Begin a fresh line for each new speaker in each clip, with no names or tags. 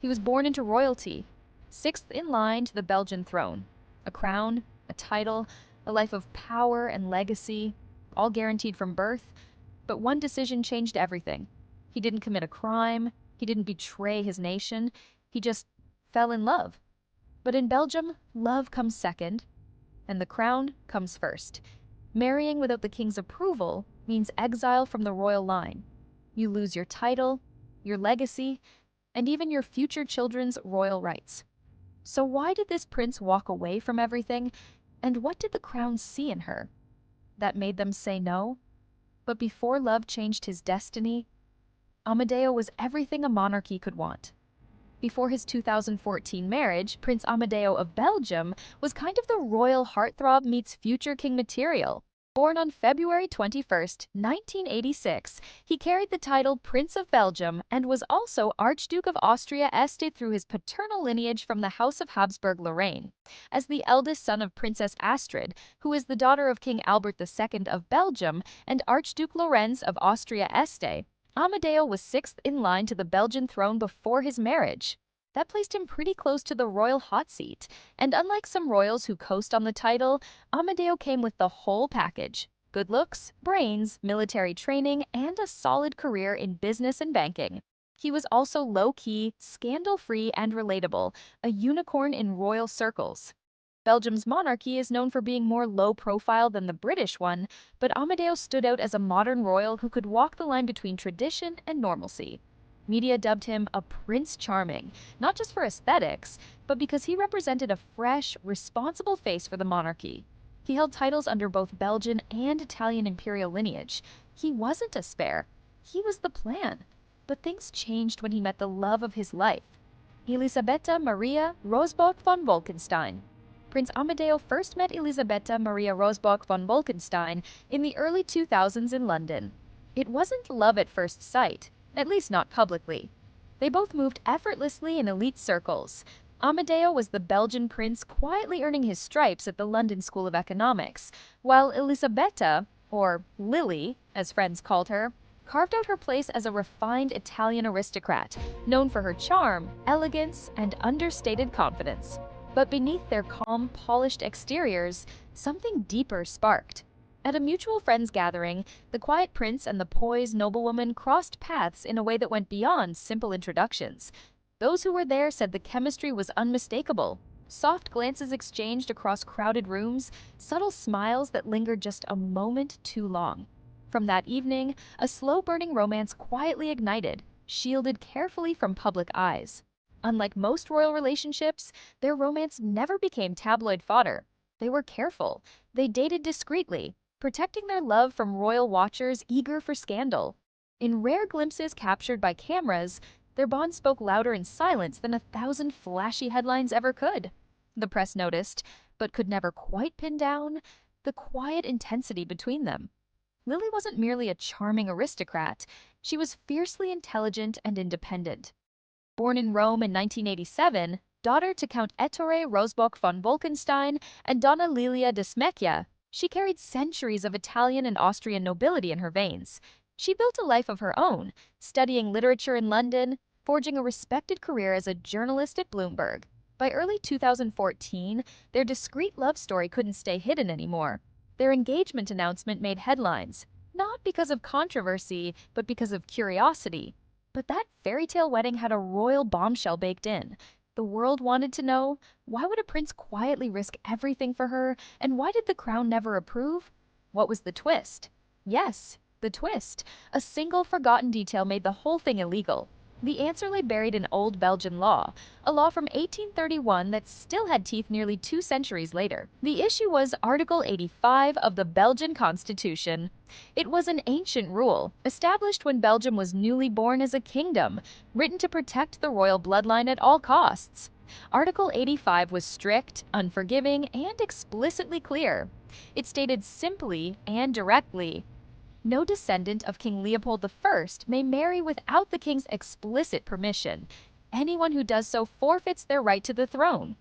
He was born into royalty, sixth in line to the Belgian throne. A crown, a title, a life of power and legacy, all guaranteed from birth. But one decision changed everything. He didn't commit a crime, he didn't betray his nation, he just fell in love. But in Belgium, love comes second, and the crown comes first. Marrying without the king's approval means exile from the royal line. You lose your title, your legacy, and even your future children's royal rights. So why did this prince walk away from everything, and what did the crown see in her that made them say no? But before love changed his destiny, Amedeo was everything a monarchy could want. Before his 2014 marriage, Prince Amedeo of Belgium was kind of the royal heartthrob meets future king material. Born on February 21, 1986, he carried the title Prince of Belgium and was also Archduke of Austria Este through his paternal lineage from the House of Habsburg-Lorraine. As the eldest son of Princess Astrid, who is the daughter of King Albert II of Belgium and Archduke Lorenz of Austria Este, Amedeo was sixth in line to the Belgian throne before his marriage. That placed him pretty close to the royal hot seat, and unlike some royals who coast on the title, Amedeo came with the whole package: good looks, brains, military training, and a solid career in business and banking. He was also low-key, scandal-free, and relatable, a unicorn in royal circles. Belgium's monarchy is known for being more low-profile than the British one, but Amedeo stood out as a modern royal who could walk the line between tradition and normalcy. Media dubbed him a Prince Charming, not just for aesthetics, but because he represented a fresh, responsible face for the monarchy. He held titles under both Belgian and Italian imperial lineage. He wasn't a spare. He was the plan. But things changed when he met the love of his life, Elisabetta María Rosboch von Bolkenstein. Prince Amedeo first met Elisabetta María Rosboch von Bolkenstein in the early 2000s in London. It wasn't love at first sight. At least not publicly. They both moved effortlessly in elite circles. Amedeo was the Belgian prince quietly earning his stripes at the London School of Economics, while Elisabetta, or Lily, as friends called her, carved out her place as a refined Italian aristocrat, known for her charm, elegance, and understated confidence. But beneath their calm, polished exteriors, something deeper sparked. At a mutual friends gathering, the quiet prince and the poised noblewoman crossed paths in a way that went beyond simple introductions. Those who were there said the chemistry was unmistakable. Soft glances exchanged across crowded rooms, subtle smiles that lingered just a moment too long. From that evening, a slow-burning romance quietly ignited, shielded carefully from public eyes. Unlike most royal relationships, their romance never became tabloid fodder. They were careful. They dated discreetly, protecting their love from royal watchers eager for scandal. In rare glimpses captured by cameras, their bond spoke louder in silence than 1,000 flashy headlines ever could. The press noticed, but could never quite pin down, the quiet intensity between them. Lily wasn't merely a charming aristocrat, she was fiercely intelligent and independent. Born in Rome in 1987, daughter to Count Ettore Rosboch von Bolkenstein and Donna Lilia de Smecchia, she carried centuries of Italian and Austrian nobility in her veins. She built a life of her own, studying literature in London, forging a respected career as a journalist at Bloomberg. By early 2014, their discreet love story couldn't stay hidden anymore. Their engagement announcement made headlines, not because of controversy, but because of curiosity. But that fairy tale wedding had a royal bombshell baked in. The world wanted to know, why would a prince quietly risk everything for her, and why did the crown never approve? What was the twist? Yes, the twist. A single forgotten detail made the whole thing illegal. The answer lay buried in old Belgian law, a law from 1831 that still had teeth nearly 2 centuries later. The issue was Article 85 of the Belgian Constitution. It was an ancient rule, established when Belgium was newly born as a kingdom, written to protect the royal bloodline at all costs. Article 85 was strict, unforgiving, and explicitly clear. It stated simply and directly, no descendant of King Leopold I may marry without the king's explicit permission. Anyone who does so forfeits their right to the throne.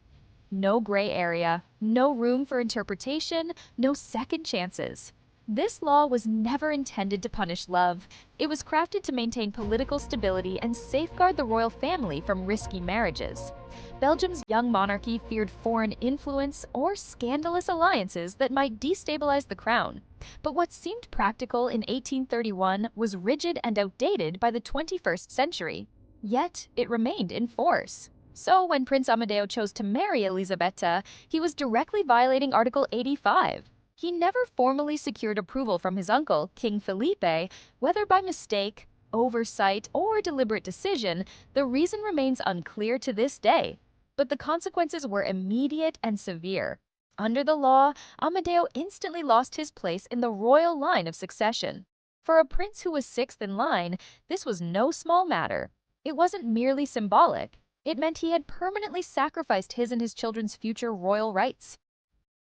No gray area, no room for interpretation, no second chances. This law was never intended to punish love. It was crafted to maintain political stability and safeguard the royal family from risky marriages. Belgium's young monarchy feared foreign influence or scandalous alliances that might destabilize the crown. But what seemed practical in 1831 was rigid and outdated by the 21st century. Yet, it remained in force. So when Prince Amedeo chose to marry Elisabetta, he was directly violating Article 85. He never formally secured approval from his uncle, King Felipe, whether by mistake, oversight, or deliberate decision. The reason remains unclear to this day. But the consequences were immediate and severe. Under the law, Amedeo instantly lost his place in the royal line of succession. For a prince who was sixth in line, this was no small matter. It wasn't merely symbolic. It meant he had permanently sacrificed his and his children's future royal rights.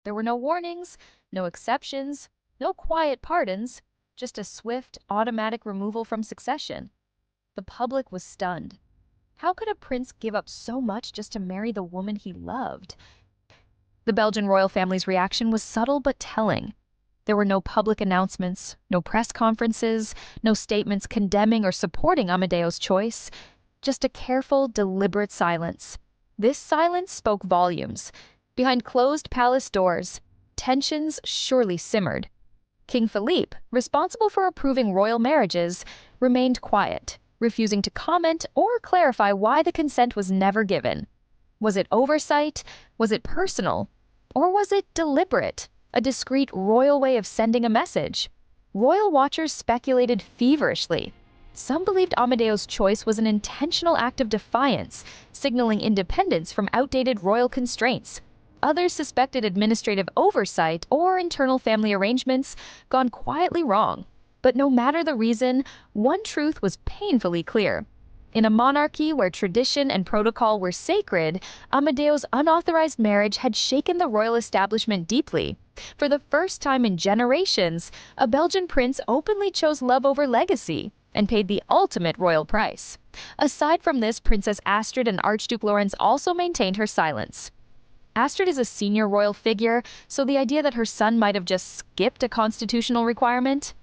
There were no warnings, no exceptions, no quiet pardons, just a swift, automatic removal from succession. The public was stunned. How could a prince give up so much just to marry the woman he loved? The Belgian royal family's reaction was subtle but telling. There were no public announcements, no press conferences, no statements condemning or supporting Amedeo's choice, just a careful, deliberate silence. This silence spoke volumes. Behind closed palace doors, tensions surely simmered. King Philippe, responsible for approving royal marriages, remained quiet, refusing to comment or clarify why the consent was never given. Was it oversight? Was it personal? Or was it deliberate? A discreet royal way of sending a message? Royal watchers speculated feverishly. Some believed Amedeo's choice was an intentional act of defiance, signaling independence from outdated royal constraints. Others suspected administrative oversight or internal family arrangements gone quietly wrong. But no matter the reason, one truth was painfully clear. In a monarchy where tradition and protocol were sacred, Amedeo's unauthorized marriage had shaken the royal establishment deeply. For the first time in generations, a Belgian prince openly chose love over legacy and paid the ultimate royal price. Aside from this, Princess Astrid and Archduke Lorenz also maintained her silence. Astrid is a senior royal figure, so the idea that her son might have just skipped a constitutional requirement?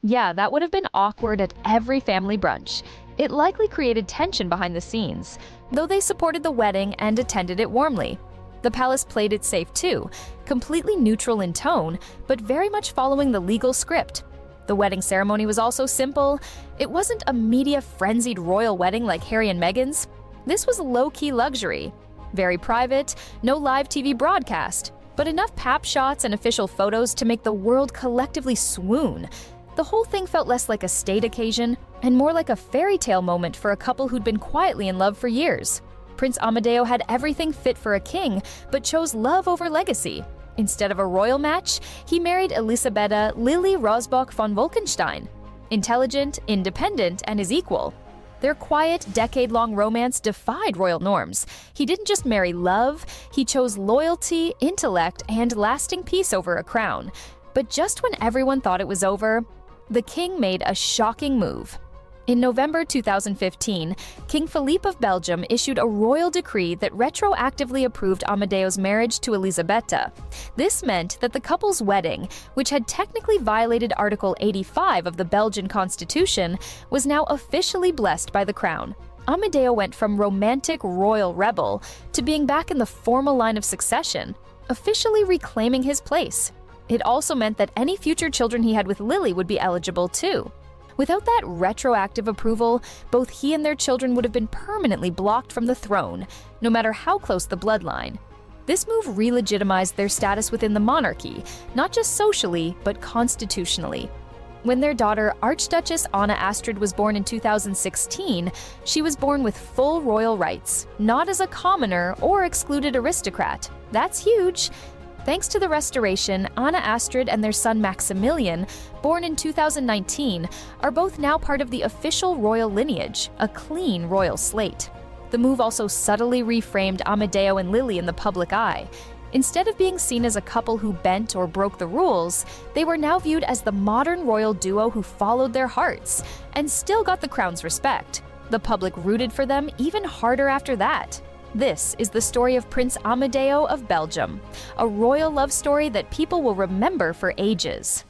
Yeah, that would have been awkward at every family brunch. It likely created tension behind the scenes, though they supported the wedding and attended it warmly. The palace played it safe too, completely neutral in tone, but very much following the legal script. The wedding ceremony was also simple. It wasn't a media-frenzied royal wedding like Harry and Meghan's. This was low-key luxury. Very private, no live TV broadcast, but enough pap shots and official photos to make the world collectively swoon. The whole thing felt less like a state occasion and more like a fairy tale moment for a couple who'd been quietly in love for years. Prince Amedeo had everything fit for a king, but chose love over legacy. Instead of a royal match, he married Elisabetta Lily Rosboch von Wolkenstein. Intelligent, independent, and his equal. Their quiet, decade-long romance defied royal norms. He didn't just marry love, he chose loyalty, intellect, and lasting peace over a crown. But just when everyone thought it was over, the king made a shocking move. In November 2015, King Philippe of Belgium issued a royal decree that retroactively approved Amedeo's marriage to Elisabetta. This meant that the couple's wedding, which had technically violated Article 85 of the Belgian constitution, was now officially blessed by the crown. Amedeo went from romantic royal rebel to being back in the formal line of succession, officially reclaiming his place. It also meant that any future children he had with Lily would be eligible too. Without that retroactive approval, both he and their children would have been permanently blocked from the throne, no matter how close the bloodline. This move re-legitimized their status within the monarchy, not just socially, but constitutionally. When their daughter, Archduchess Anna Astrid, was born in 2016, she was born with full royal rights, not as a commoner or excluded aristocrat. That's huge! Thanks to the restoration, Anna Astrid and their son Maximilian, born in 2019, are both now part of the official royal lineage, a clean royal slate. The move also subtly reframed Amedeo and Lily in the public eye. Instead of being seen as a couple who bent or broke the rules, they were now viewed as the modern royal duo who followed their hearts and still got the crown's respect. The public rooted for them even harder after that. This is the story of Prince Amedeo of Belgium, a royal love story that people will remember for ages.